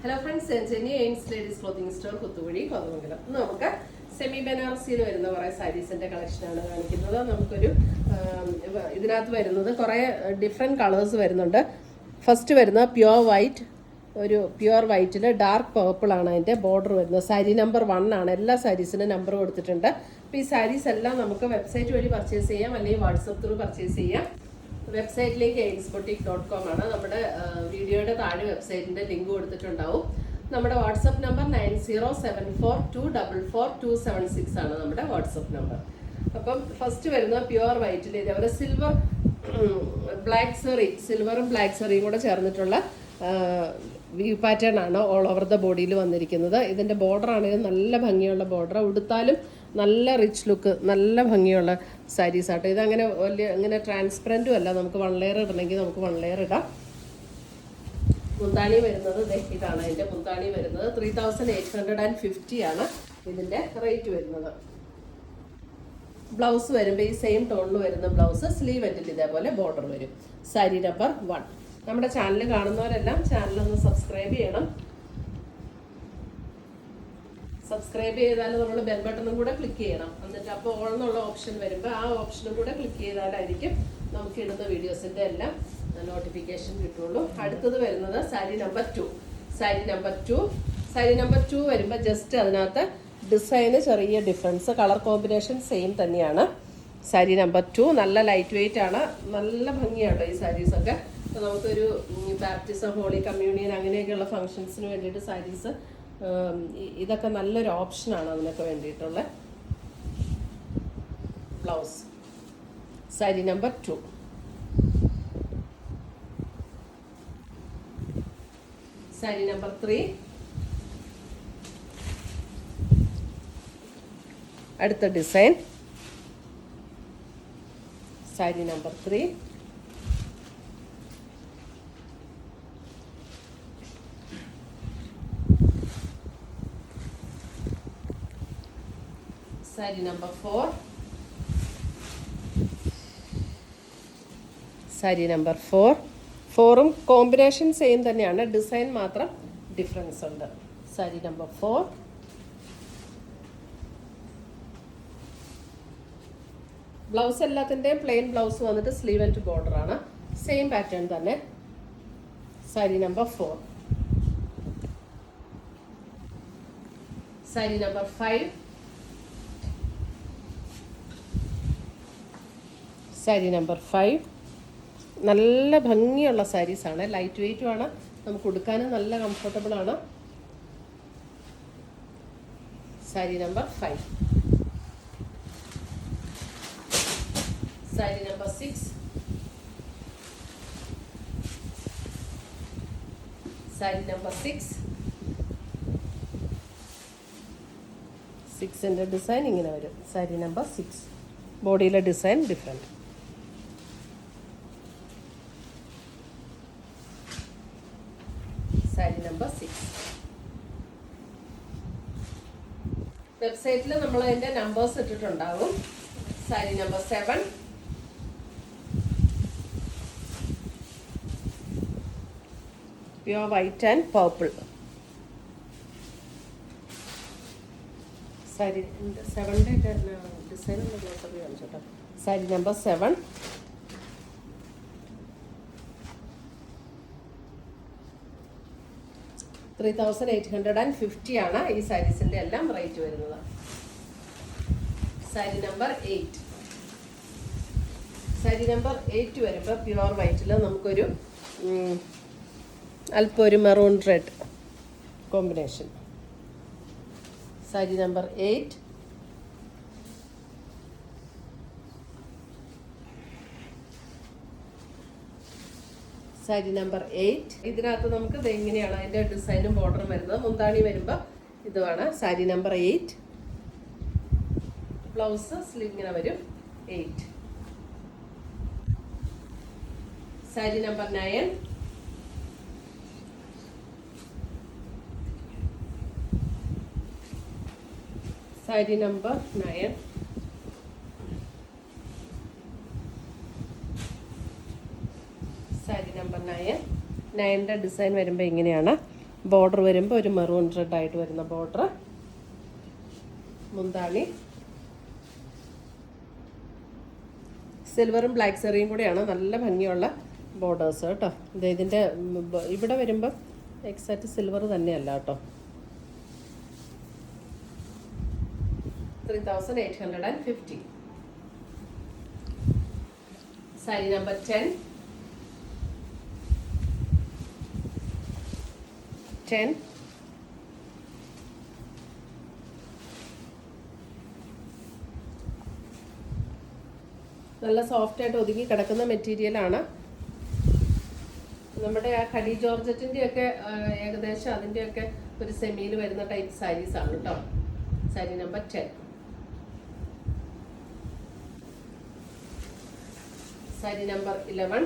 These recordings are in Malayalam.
Hello friends, Jenny Ains Ladies Clothing Store, Kuttuvadi, Kodamangalam. നമുക്ക് സെമി ബനാറസിയിൽ വരുന്ന കുറേ സാരീസിന്റെ കളക്ഷനാണ് കാണിക്കുന്നത്. നമുക്കൊരു ഇതിനകത്ത് വരുന്നത് കുറേ ഡിഫറെൻറ്റ് കളേഴ്സ് വരുന്നുണ്ട്. ഫസ്റ്റ് വരുന്ന പ്യുവർ വൈറ്റ്, ഒരു പ്യുവർ വൈറ്റിൽ ഡാർക്ക് പേർപ്പിൾ ആണ് അതിൻ്റെ ബോർഡർ വരുന്നത്. സാരി നമ്പർ 1 ആണ്. എല്ലാ സാരീസിനും നമ്പർ കൊടുത്തിട്ടുണ്ട്. അപ്പോൾ ഈ സാരീസ് എല്ലാം നമുക്ക് വെബ്സൈറ്റ് വഴി പർച്ചേസ് ചെയ്യാം, അല്ലെങ്കിൽ വാട്സപ്പ് ത്രൂ പർച്ചേസ് ചെയ്യാം. വെബ്സൈറ്റ് ലിങ്ക് ainsboutique.com ആണ്. നമ്മുടെ വീഡിയോയുടെ താഴെ വെബ്സൈറ്റിൻ്റെ ലിങ്ക് കൊടുത്തിട്ടുണ്ടാവും. നമ്മുടെ വാട്സപ്പ് നമ്പർ 9074244276 ആണ് നമ്മുടെ വാട്സപ്പ് നമ്പർ. അപ്പം ഫസ്റ്റ് വരുന്ന പ്യുവർ വൈറ്റിൽ ഇതേപോലെ സിൽവറും ബ്ലാക്ക് സെറിയും കൂടെ ചേർന്നിട്ടുള്ള വ്യൂ പാറ്റേൺ ആണ് ഓൾ ഓവർ ദ ബോഡിയിൽ വന്നിരിക്കുന്നത്. ഇതിൻ്റെ ബോർഡർ ആണെങ്കിലും നല്ല ഭംഗിയുള്ള ബോർഡർ, ഉടുത്താലും നല്ല റിച്ച് ലുക്ക്, നല്ല ഭംഗിയുള്ള സാരീസ് ആട്ടോ. ഇതങ്ങനെ വലിയ ഇങ്ങനെ ട്രാൻസ്പെറൻറ്റും അല്ല, നമുക്ക് 1 ലെയർ ഇടണമെങ്കിൽ നമുക്ക് 1 ലെയർ ഇടാം. മുന്താണി വരുന്നത് ഇതാണ്. അതിൻ്റെ മുന്താണി വരുന്നത് 3850 ആണ് ഇതിൻ്റെ റേറ്റ് വരുന്നത്. ബ്ലൗസ് വരുമ്പോൾ ഈ സെയിം ടോണിൽ വരുന്ന ബ്ലൗസ്, സ്ലീവ് എൻഡിൽ ഇതേപോലെ ബോർഡർ വരും. സാരി നമ്പർ 1. നമ്മുടെ ചാനൽ കാണുന്നവരെല്ലാം ചാനലൊന്ന് സബ്സ്ക്രൈബ് ചെയ്യണം. സബ്സ്ക്രൈബ് ചെയ്താൽ നമ്മൾ ബെൽ ബട്ടണും കൂടെ ക്ലിക്ക് ചെയ്യണം. എന്നിട്ട് അപ്പോൾ ഓൾ എന്നുള്ള ഓപ്ഷൻ വരുമ്പോൾ ആ ഓപ്ഷനും കൂടെ ക്ലിക്ക് ചെയ്താലായിരിക്കും നമുക്ക് ഇടുന്ന വീഡിയോസിൻ്റെ എല്ലാം നോട്ടിഫിക്കേഷൻ കിട്ടുള്ളൂ. അടുത്തത് വരുന്നത് സാരി നമ്പർ 2. സാരി നമ്പർ 2 വരുമ്പോൾ ജസ്റ്റ് അതിനകത്ത് ഡിസൈന് ചെറിയ ഡിഫറൻസ്, കളർ കോമ്പിനേഷൻ സെയിം തന്നെയാണ്. സാരി നമ്പർ 2 നല്ല ലൈറ്റ് വെയിറ്റ് ആണ്, നല്ല ഭംഗിയാണ് ഈ സാരീസൊക്കെ. അപ്പോൾ നമുക്കൊരു ബാപ്റ്റിസം, ഹോളി കമ്മ്യൂണിയൻ അങ്ങനെയൊക്കെയുള്ള ഫങ്ഷൻസിന് വേണ്ടിയിട്ട് സാരീസ് ഇതൊക്കെ നല്ലൊരു ഓപ്ഷനാണ് അതിനൊക്കെ വേണ്ടിയിട്ടുള്ള. Blouse sari number 2. Sari number 3. അടുത്ത design sari number 3. Sari number 4. Sari number 4ഉം കോമ്പിനേഷൻ സെയിം തന്നെയാണ്, ഡിസൈൻ മാത്രം ഡിഫറൻസ് ഉണ്ട്. സാരി നമ്പർ 4. ബ്ലൗസ് എല്ലാത്തിൻ്റെയും പ്ലെയിൻ ബ്ലൗസ് വന്നിട്ട് സ്ലീവ് ആൻഡ് ബോർഡർ ആണ്, സെയിം പാറ്റേൺ തന്നെ. Sari number 4. Sari number 5. Sari number 5 നല്ല ഭംഗിയുള്ള സാരീസാണ്, ലൈറ്റ് വെയ്റ്റും ആണ്, നമുക്ക് ഉടുക്കാനും നല്ല കംഫർട്ടബിൾ ആണ്. Sari number 5. Sari number 6. Sari number 6ൻ്റെ ഡിസൈൻ ഇങ്ങനെ വരും. സാരി നമ്പർ 6 ബോഡിയിലെ ഡിസൈൻ ഡിഫറെൻറ്റ്. സാരി നമ്പർ 6. വെബ്സൈറ്റിൽ നമ്മൾ അതിൻ്റെ നമ്പേഴ്സ് ഇട്ടിട്ടുണ്ടാകും. Sari number 7. Pure white and purple. Sari 7ൻ്റെ ഡിസൈൻ ഒന്ന് ക്ലോസപ്പ് കാണിച്ചോട്ടോ. സാരി നമ്പർ 7. $3850 ആണ് ഈ സാരീസിൻ്റെ എല്ലാം റേറ്റ് വരുന്നത്. സാരി നമ്പർ 8. സാരി നമ്പർ 8 വരുമ്പോൾ പ്യുവർ വൈറ്റിൽ നമുക്കൊരു അല്പം ഒരു maroon red combination. Sari number 8. Sari number 8. ഇതിനകത്ത് നമുക്ക് ഇത് എങ്ങനെയാണ് അതിൻ്റെ ഡിസൈനും ബോർഡറും വരുന്നത്. മുന്താണി വരുമ്പോൾ ഇതുമാണ്. സാരി നമ്പർ 8. ബ്ലൗസ് സ്ലീവ് ഇങ്ങനെ വരും. 8. Sari number 9. Sari number 9. Sari number 9. 9ന്റെ ഡിസൈൻ വരുമ്പോൾ ഇങ്ങനെയാണ്. ബോർഡർ വരുമ്പോൾ ഒരു മെറൂൺ റെഡ് ആയിട്ട് വരുന്ന ബോർഡർ. മുന്താണി സിൽവറും ബ്ലാക്ക് സെറിയും കൂടെയാണ്, നല്ല ഭംഗിയുള്ള ബോർഡേഴ്സ് കേട്ടോ. ഇതിൻ്റെ ഇവിടെ വരുമ്പോൾ എക്സാക്റ്റ് സിൽവർ തന്നെയല്ല കേട്ടോ. 3850. സാരി നമ്പർ 10. നല്ല സോഫ്റ്റ് ആയിട്ട് ഒതുങ്ങി കിടക്കുന്ന മെറ്റീരിയലാണ്. നമ്മുടെ ആ ഖടി ജോർജറ്റിന്റെ ഒക്കെ ഏകദേശം അതിൻ്റെയൊക്കെ ഒരു സെമിയിൽ വരുന്ന ടൈപ്പ് സാരീസ് ആണ് കേട്ടോ. സാരി നമ്പർ 10. സാരി നമ്പർ 11.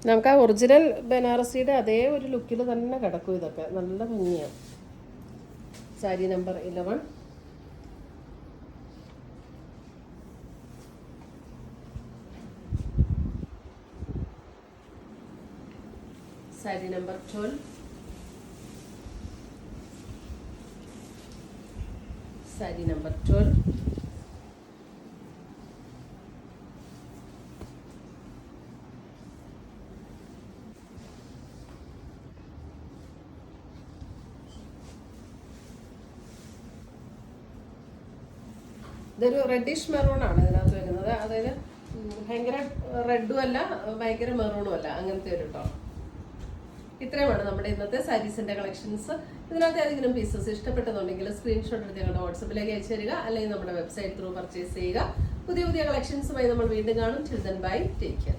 നമുക്ക് ആ ഒറിജിനൽ ബനാറസിയുടെ അതേ ഒരു ലുക്കിൽ തന്നെ കിടക്കും. ഇതൊക്കെ നല്ല ഭംഗിയാണ്. Sari number 11. Sari number 12. Sari number 12. ഇതൊരു റെഡിഷ് മെറൂൺ ആണ് ഇതിനകത്ത് വരുന്നത്. അതായത് ഭയങ്കര റെഡും അല്ല ഭയങ്കര മെറൂണും അല്ല, അങ്ങനത്തെ ഒരു ടോൺ. ഇത്രയുമാണ് നമ്മുടെ ഇന്നത്തെ സാരീസിന്റെ കളക്ഷൻസ്. ഇതിനകത്ത് ഏതെങ്കിലും പീസസ് ഇഷ്ടപ്പെട്ടതുണ്ടെങ്കിൽ സ്ക്രീൻഷോട്ട് എടുത്ത് ഞങ്ങളുടെ വാട്സപ്പിലേക്ക് അയച്ചു തരിക, അല്ലെങ്കിൽ നമ്മുടെ വെബ്സൈറ്റ് ത്രൂ പർച്ചേസ് ചെയ്യുക. പുതിയ പുതിയ കളക്ഷൻസുമായി നമ്മൾ വീണ്ടും കാണും. Children bye, take care.